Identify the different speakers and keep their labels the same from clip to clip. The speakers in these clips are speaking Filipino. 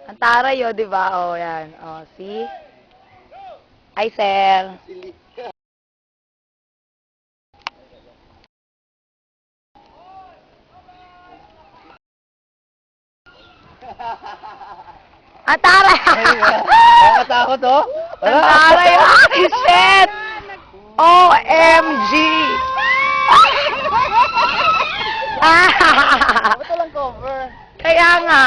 Speaker 1: Ang taray, oh, di ba? Oh, yan. Oh, see? Hi, sir. Ang taray!
Speaker 2: Nakakatakot, oh.
Speaker 1: Ang taray! Ay, shit! OMG!
Speaker 2: Ito lang cover.
Speaker 1: Kaya nga.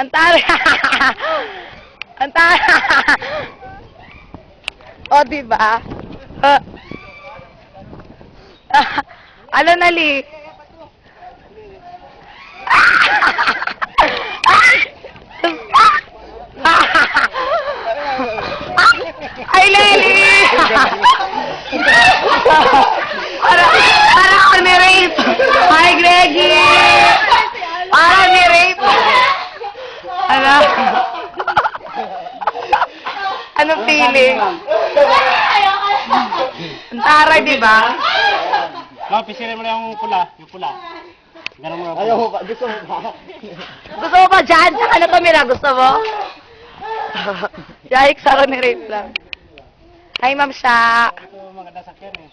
Speaker 1: Ang taray! Ang taray! O, diba? Ano na, Lee? Ay, Lily! Para ako ni-rape! Hi, Greggy! Para ni-rape! Ano? Anong feeling? Ang taray, di ba?
Speaker 3: No, pisilin mo lang yung pula. Yung pula. Ganun mo lang.
Speaker 2: Ayaw mo ba? Gusto mo ba?
Speaker 1: Gusto mo ba dyan? Saka na tumira? Gusto mo? Yikes, ako ni-rape lang. Hi, Ma'am Sha.
Speaker 3: Ito maganda sakyan eh.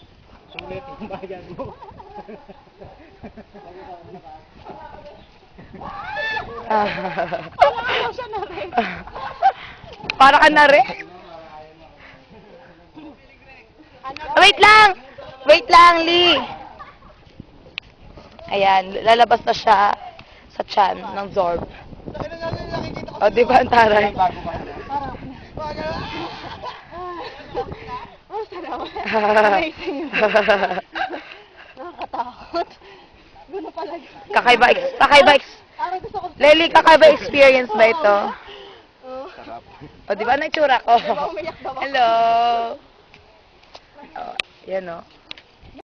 Speaker 3: Sulit yung bayan mo.
Speaker 1: Para ka na rin. Wait lang! Wait lang, Lee. Ayan, lalabas na siya sa tiyan ng Zorb. O, di ba ang taray?
Speaker 4: Oh, salamat. Amazing yun. Nakakatakot. Gano'n pala.
Speaker 1: Kakaiba,
Speaker 4: Parang gusto ko.
Speaker 1: Lely, kakaiba experience ba ito?
Speaker 4: Oh.
Speaker 1: O, di ba ang itsura ko?
Speaker 4: Umiyak daw ako.
Speaker 1: Hello! O, yan o.